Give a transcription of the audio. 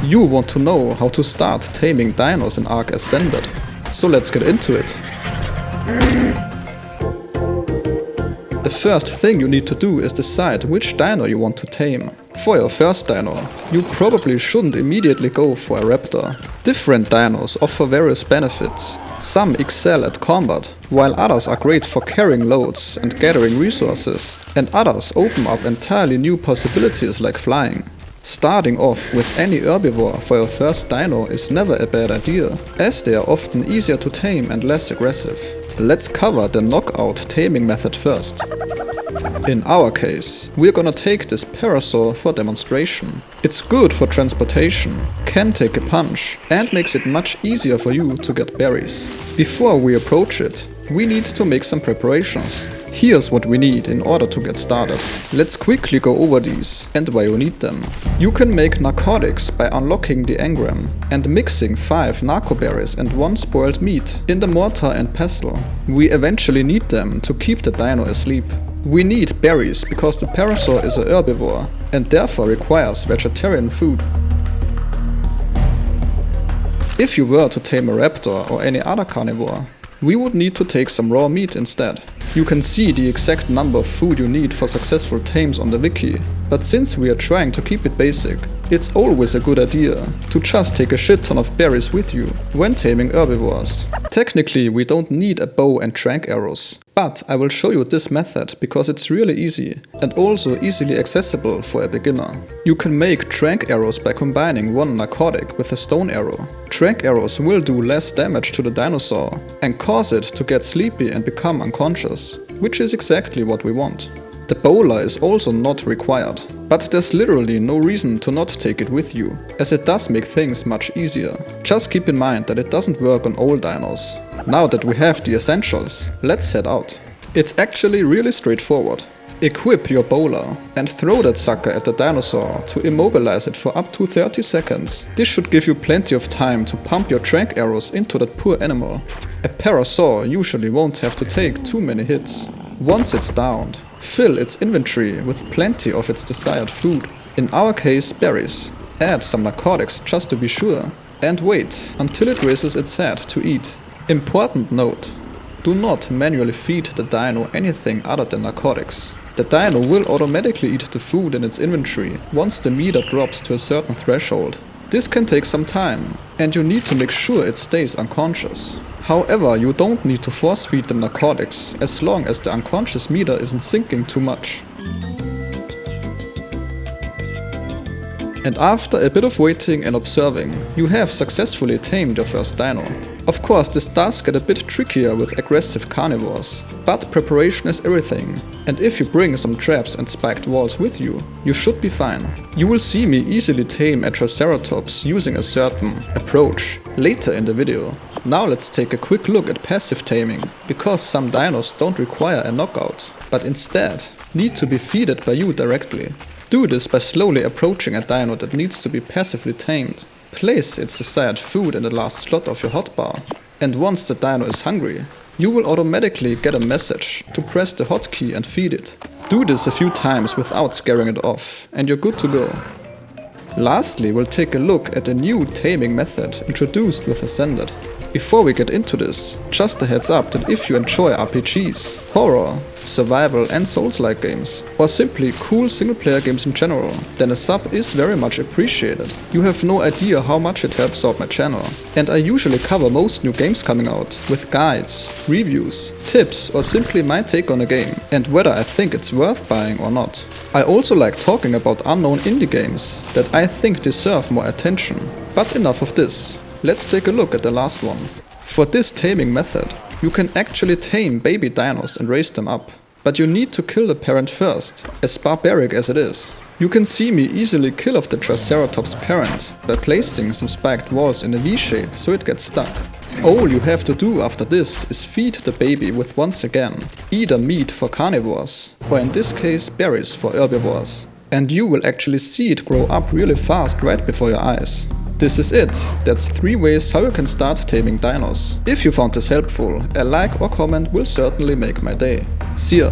You want to know how to start taming dinos in Ark Ascended. So let's get into it. The first thing you need to do is decide which dino you want to tame. For your first dino, you probably shouldn't immediately go for a raptor. Different dinos offer various benefits. Some excel at combat, while others are great for carrying loads and gathering resources, and others open up entirely new possibilities like flying. Starting off with any herbivore for your first dino is never a bad idea, as they are often easier to tame and less aggressive. Let's cover the knockout taming method first. In our case, we're gonna take this parasaur for demonstration. It's good for transportation, can take a punch, and makes it much easier for you to get berries. Before we approach it, we need to make some preparations. Here's what we need in order to get started. Let's quickly go over these and why you need them. You can make narcotics by unlocking the engram and mixing 5 narcoberries and 1 spoiled meat in the mortar and pestle. We eventually need them to keep the dino asleep. We need berries because the parasaur is a herbivore and therefore requires vegetarian food. If you were to tame a raptor or any other carnivore, we would need to take some raw meat instead. You can see the exact number of food you need for successful tames on the wiki, but since we are trying to keep it basic, it's always a good idea to just take a shit ton of berries with you when taming herbivores. Technically, we don't need a bow and tranq arrows, but I will show you this method because it's really easy and also easily accessible for a beginner. You can make tranq arrows by combining 1 narcotic with a stone arrow. Tranq arrows will do less damage to the dinosaur and cause it to get sleepy and become unconscious, which is exactly what we want. The bowler is also not required, but there's literally no reason to not take it with you, as it does make things much easier. Just keep in mind that it doesn't work on all dinos. Now that we have the essentials, let's head out. It's actually really straightforward. Equip your bowler and throw that sucker at the dinosaur to immobilize it for up to 30 seconds. This should give you plenty of time to pump your tranq arrows into that poor animal. A parasaur usually won't have to take too many hits. Once it's downed, fill its inventory with plenty of its desired food. In our case, berries. Add some narcotics just to be sure, and wait until it raises its head to eat. Important note: do not manually feed the dino anything other than narcotics. The dino will automatically eat the food in its inventory once the meter drops to a certain threshold. This can take some time, and you need to make sure it stays unconscious. However, you don't need to force feed them narcotics as long as the unconscious meter isn't sinking too much. And after a bit of waiting and observing, you have successfully tamed your first dino. Of course, this does get a bit trickier with aggressive carnivores, but preparation is everything, and if you bring some traps and spiked walls with you, you should be fine. You will see me easily tame a Triceratops using a certain approach later in the video. Now let's take a quick look at passive taming, because some dinos don't require a knockout, but instead need to be feeded by you directly. Do this by slowly approaching a dino that needs to be passively tamed. Place its desired food in the last slot of your hotbar, and once the dino is hungry, you will automatically get a message to press the hotkey and feed it. Do this a few times without scaring it off, and you're good to go. Lastly, we'll take a look at a new taming method introduced with Ascended. Before we get into this, just a heads up that if you enjoy RPGs, horror, survival and Souls-like games, or simply cool single-player games in general, then a sub is very much appreciated. You have no idea how much it helps out my channel, and I usually cover most new games coming out, with guides, reviews, tips or simply my take on a game, and whether I think it's worth buying or not. I also like talking about unknown indie games that I think deserve more attention. But enough of this. Let's take a look at the last one. For this taming method, you can actually tame baby dinos and raise them up. But you need to kill the parent first, as barbaric as it is. You can see me easily kill off the Triceratops parent by placing some spiked walls in a V-shape so it gets stuck. All you have to do after this is feed the baby with once again either meat for carnivores, or in this case berries for herbivores. And you will actually see it grow up really fast right before your eyes. This is it. That's 3 ways how you can start taming dinos. If you found this helpful, a like or comment will certainly make my day. See ya!